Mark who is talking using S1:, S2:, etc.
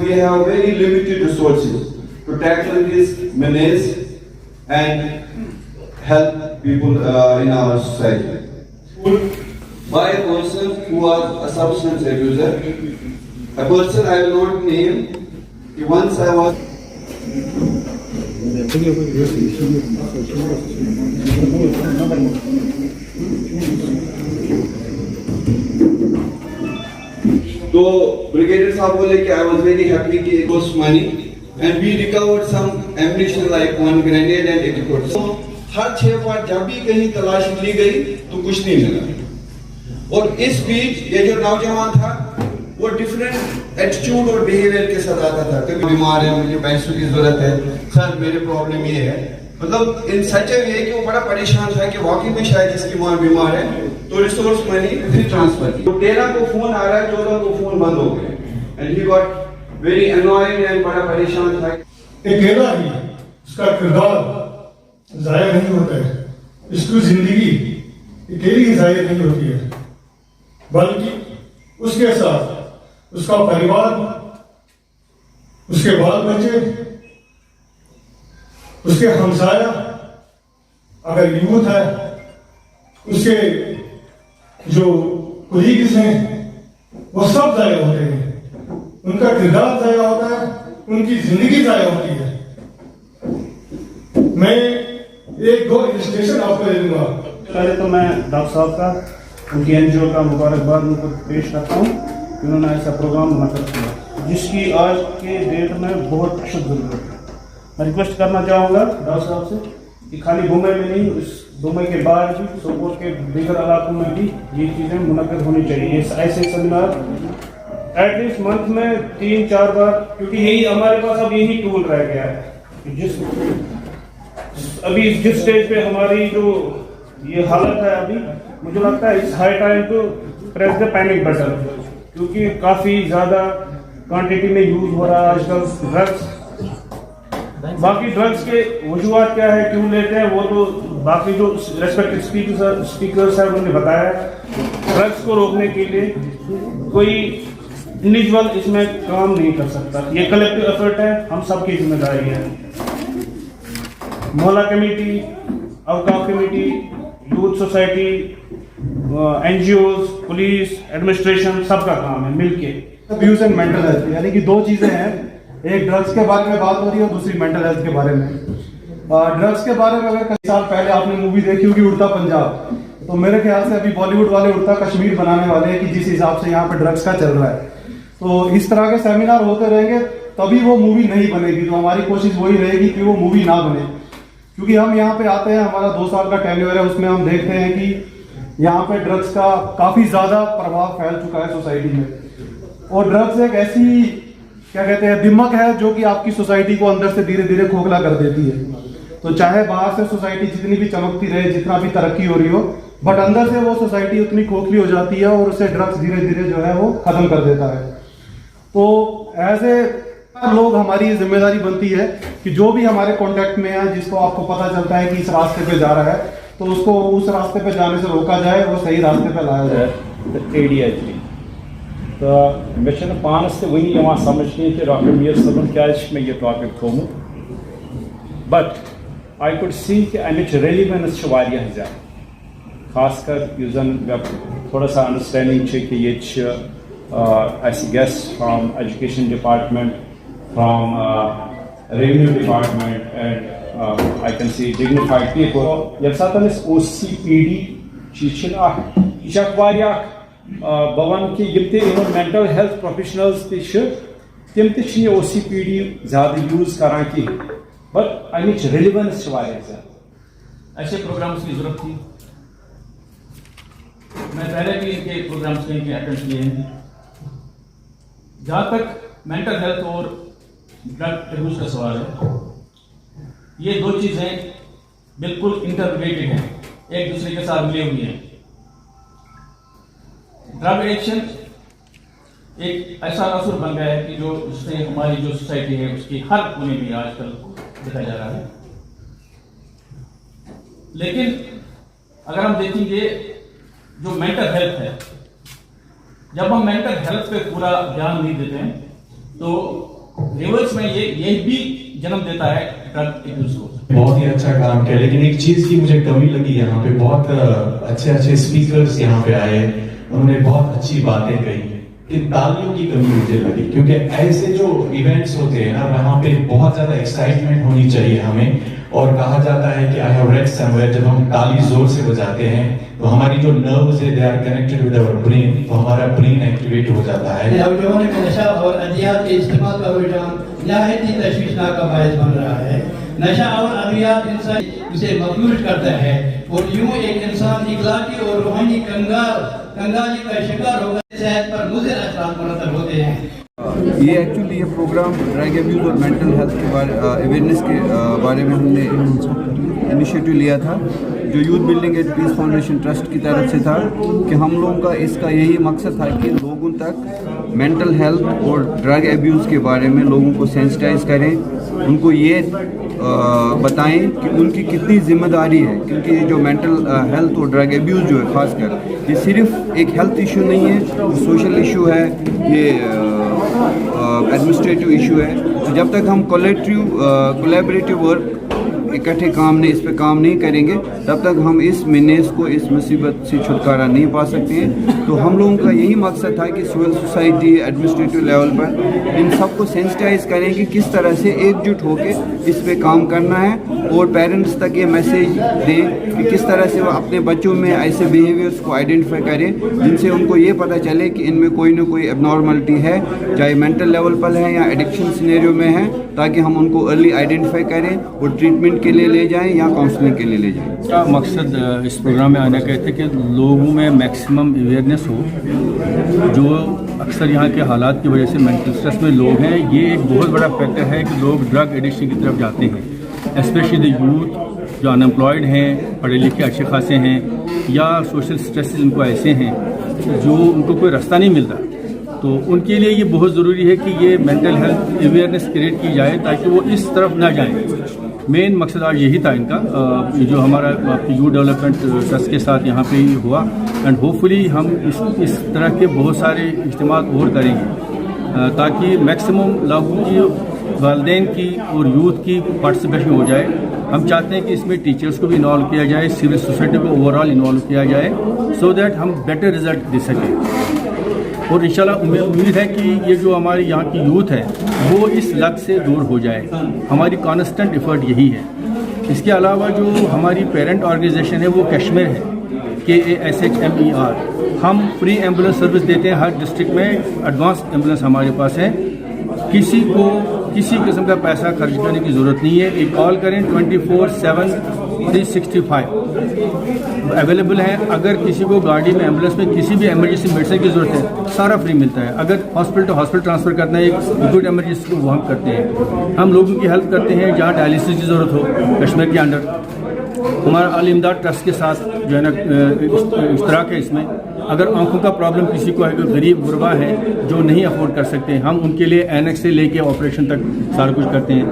S1: we have very limited resources to tackle this menace and help people in our society. By a person who was a substance abuser, a person I will not name. Once I was तो brigadier साहब बोले कि I was very happy कि it was money and we recovered some ammunition like one grenade and 80 bullets. So हर 6 बार जब भी कहीं तलाशी ली गई तो कुछ नहीं मिला। और इस बीच ये जो नौजवान था वो डिफरेंट एटीट्यूड और बिहेवियर के साथ आता था। कभी बीमार है, मुझे पैसों की जरूरत है, सर मेरे प्रॉब्लम ये है, मतलब इन सच वे कि वो बड़ा परेशान था कि वाकई में शायद इसकी माँ बीमार है, तो रिसोर्स मनी फिर ट्रांसफर की। तो 13 को फोन आ रहा है, 14 को फोन बंद हो गए and he got very annoying and बड़ा परेशान था।
S2: अकेला ही उसका किरदार जाया नहीं होता है, इसकी जिंदगी अकेली ही जाया नहीं होती है, बल्कि उसके साथ उसका परिवार, उसके बाल बच्चे, उसके हमसाया, अगर यूथ है उसके जो कोलीग्स हैं वो सब जाया होते हैं, उनका किरदार जाया होता है, उनकी जिंदगी जाया होती है। मैं एक दो इलस्ट्रेशन आपको दे दूंगा।
S3: पहले तो मैं डॉक्टर साहब का, उनकी एनजीओ का मुबारकबाद उनको पेश करता हूँ कि उन्होंने ऐसा प्रोग्राम मुनक़्क़िद किया जिसकी आज के डेट में बहुत अशद ज़रूरत है। मैं रिक्वेस्ट करना चाहूँगा डॉक्टर साहब से कि खाली मुंबई में नहीं, इस मुंबई के बाहर भी, सोपोर के दीगर इलाकों में भी ये चीज़ें मुनक़्क़िद होनी चाहिए। ऐसे सेमिनार एटलीस्ट मंथ में 3-4 बार, क्योंकि यही हमारे पास अब यही टूल रह गया है। अभी जिस स्टेज पे हमारी जो ये हालत है अभी, मुझे लगता है it's high time to press the panic button, क्योंकि काफ़ी ज़्यादा क्वांटिटी में यूज़ हो रहा है आजकल ड्रग्स। बाकी ड्रग्स के वजूहात क्या है, क्यों लेते हैं, वो तो बाकी जो रेस्पेक्टेड स्पीकर्स हैं उन्होंने बताया। ड्रग्स को रोकने के लिए कोई इंडिविजुअल इसमें काम नहीं कर सकता, ये कलेक्टिव एफर्ट है, हम सबकी जिम्मेदारी है। मोहल्ला कमेटी, अवकाफ committee, youth society, NGOs, police, administration, सबका काम है मिलके।
S4: अब्यूज एंड मेंटल हेल्थ, यानी कि दो चीजें हैं, एक ड्रग्स के बारे में बात हो रही है और दूसरी मेंटल हेल्थ के बारे में। ड्रग्स के बारे में अगर कई साल पहले आपने मूवी देखी होगी उड़ता पंजाब, तो मेरे ख्याल से अभी बॉलीवुड वाले उड़ता कश्मीर बनाने वाले हैं कि जिस हिसाब से यहाँ पे ड्रग्स का चल रहा है। तो इस तरह के सेमिनार होते रहेंगे तभी वो मूवी नहीं बनेगी। तो हमारी कोशिश वही रहेगी कि वो मूवी ना बने, क्योंकि हम यहाँ पे आते हैं, हमारा 2 साल का टेन्योर है, उसमें हम देखते हैं कि यहाँ पे ड्रग्स का काफी ज्यादा प्रभाव फैल चुका है सोसाइटी में। और ड्रग्स एक ऐसी, क्या कहते हैं, दिमक है जो कि आपकी सोसाइटी को अंदर से धीरे धीरे खोखला कर देती है। तो चाहे बाहर से सोसाइटी जितनी भी चमकती रहे, जितना भी तरक्की हो रही हो, बट अंदर से वो सोसाइटी उतनी खोखली हो जाती है और उसे ड्रग्स धीरे धीरे जो है वो खत्म कर देता है। तो ऐसे लोग, हमारी ये जिम्मेदारी बनती है कि जो भी हमारे कांटेक्ट में है, जिसको आपको पता चलता है कि इस रास्ते पे जा रहा है, तो उसको उस रास्ते पे जाने से रोका जाए और सही रास्ते पे लाया जाए।
S5: ADHD तो मे पानस ते वही समझ कि डॉक्टर मीर सबन क्या यह टॉपिक थोमुत, बट आई कुड सी कि अमिच रेलिवेंस ज़्यादा, खासकर जन थोड़ा सा अंडरस्टैंडिंग कि ये guest from education department, from revenue department, and I can see dignified people. Yet सातन इस OCPD चीज़ यह वारियाक बवन कि यमते इन्हों mental health professionals तिश तम ये OCPD ज़्यादा यूज़ करान की, but अमिच relevance वारियाक ज़्यादा।
S6: ऐसे प्रोग्राम्स की जरूरत थी। मैं पहले भी इनके प्रोग्राम्स के अटेंड किए हैं। जहाँ तक मेंटल हेल्थ और ड्रग अब्यूज का सवाल है, ये दो चीज़ें बिल्कुल इंटररिलेटेड हैं, एक दूसरे के साथ मिली हुई हैं। ड्रग एडिक्शन एक ऐसा असर बन गया है कि जो जिससे हमारी जो सोसाइटी है उसकी हर कोने में आजकल देखा जा रहा है। लेकिन अगर हम देखेंगे जो मेंटल हेल्थ है, जब हम मेंटल हेल्थ पे पूरा ध्यान नहीं देते हैं तो रिवर्स में ये भी जन्म देता है ड्रग एब्यूज को।
S7: बहुत ही अच्छा काम किया, लेकिन एक चीज की मुझे कमी लगी यहाँ पे, बहुत अच्छे अच्छे स्पीकर्स यहाँ पे आए, उन्होंने बहुत अच्छी बातें कही, कि तालियों की कमी मुझे लगी, क्योंकि ऐसे जो इवेंट्स होते हैं ना वहाँ पे बहुत ज्यादा एक्साइटमेंट होनी चाहिए हमें। और कहा जाता है कि आई हैव रेड समवेयर, जब हम ताली जोर से बजाते हैं तो हमारी जो नर्व्स है they are connected with our brain, तो हमारा ब्रेन एक्टिवेट हो जाता है।
S8: नौजवानों में नशा और अद्वियात के इस्तेमाल का रुझान नहायत ही तशवीशनाक का बायस बन रहा है। नशा और अद्वियात इंसान उसे मफलूज करता है और यूं एक इंसान इखलाकी और रूहानी कंगाली का शिकार होकर सेहत पर मुज़िर असरात मुरतब होते हैं।
S1: ये एक्चुअली ये प्रोग्राम ड्रग एब्यूज़ और मेंटल हेल्थ के बारे अवेयरनेस के बारे में हमने इनिशिएटिव लिया था, जो youth building at peace foundation trust की तरफ से था, कि हम लोगों का इसका यही मकसद था कि लोगों तक मेंटल हेल्थ और ड्रग एब्यूज़ के बारे में लोगों को सेंसिटाइज करें, उनको ये बताएं कि उनकी कितनी जिम्मेदारी है, क्योंकि ये जो मेंटल हेल्थ और ड्रग एब्यूज़ जो है खासकर, ये सिर्फ एक हेल्थ इशू नहीं है, ये सोशल इशू है, ये एडमिनिस्ट्रेटिव इशू है। तो जब तक हम कोलैबोरेटिव वर्क इकट्ठे इस पे काम नहीं करेंगे, तब तक हम इस मेनेस को, इस मुसीबत से छुटकारा नहीं पा सकते हैं। तो हम लोगों का यही मकसद था कि सिविल सोसाइटी, एडमिनिस्ट्रेटिव लेवल पर इन सबको सेंसिटाइज करें कि किस तरह से एकजुट होकर इस पे काम करना है, और पेरेंट्स तक ये मैसेज दें कि किस तरह से वो अपने बच्चों में ऐसे बिहेवियर्स को आइडेंटिफाई करें जिनसे उनको ये पता चले कि इनमें कोई ना कोई एबनॉर्मलिटी है, चाहे मेंटल लेवल पर है या एडिक्शन सिनेरियो में है, ताकि हम उनको अर्ली आइडेंटिफाई करें और ट्रीटमेंट के लिए ले जाएं या काउंसलिंग के लिए ले जाएं।
S6: का मकसद इस प्रोग्राम में आने का था कि लोगों में मैक्सिमम अवेयरनेस हो। जो अक्सर यहाँ के हालात की वजह से मेंटल स्ट्रेस में लोग हैं, ये एक बहुत बड़ा फैक्टर है कि लोग ड्रग एडिक्शन की तरफ जाते हैं, स्पेशली द यूथ जो अनएम्प्लॉयड हैं, पढ़े लिखे अच्छे खासे हैं, या सोशल स्ट्रेस उनको ऐसे हैं जो उनको कोई रास्ता नहीं मिलता। तो उनके लिए ये बहुत ज़रूरी है कि ये मेंटल हेल्थ अवेयरनेस क्रिएट की जाए ताकि वो इस तरफ ना जाएं। मेन मकसद आज यही था इनका, जो हमारा यूथ डेवलपमेंट ट्रस्ट के साथ यहाँ पे ही हुआ, एंड होपफुली हम इस तरह के बहुत सारे इज्तिमात और करेंगे ताकि मैक्सिमम लोगों की, वालिदैन की और यूथ की पार्टिसिपेशन हो जाए। हम चाहते हैं कि इसमें टीचर्स को भी इन्वॉल्व किया जाए, सिविल सोसाइटी को ओवरऑल इन्वॉल्व किया जाए, सो दैट हम बेटर रिजल्ट दे सकें। और इंशाल्लाह उम्मीद है कि ये जो हमारे यहाँ की यूथ है वो इस लत से दूर हो जाए। हमारी कॉन्स्टेंट एफर्ट यही है। इसके अलावा जो हमारी पेरेंट ऑर्गेनाइजेशन है वो कश्मीर है, KASHMER। हम फ्री एम्बुलेंस सर्विस देते हैं हर डिस्ट्रिक्ट में, एडवांस एम्बुलेंस हमारे पास है। किसी को किसी किस्म का पैसा खर्च करने की ज़रूरत नहीं है। एक कॉल करें, 24/7 365 अवेलेबल है। अगर किसी को गाड़ी में, एम्बुलेंस में किसी भी इमरजेंसी मेडिसिन की ज़रूरत है, सारा फ्री मिलता है। अगर हॉस्पिटल टू हॉस्पिटल ट्रांसफ़र करना है, एक गुड इमरजेंसी को वो हम करते हैं। हम लोगों की हेल्प करते हैं जहाँ डायलिसिस की ज़रूरत हो, कश्मीर के अंडर। हमारा अल इमदाद ट्रस्ट के साथ जो है ना इश्तराक है इसमें। अगर आंखों का प्रॉब्लम किसी को है, कोई गरीब गुरबा है जो नहीं अफोर्ड कर सकते, हम उनके लिए ऐनक से लेके ऑपरेशन तक सारा कुछ करते हैं।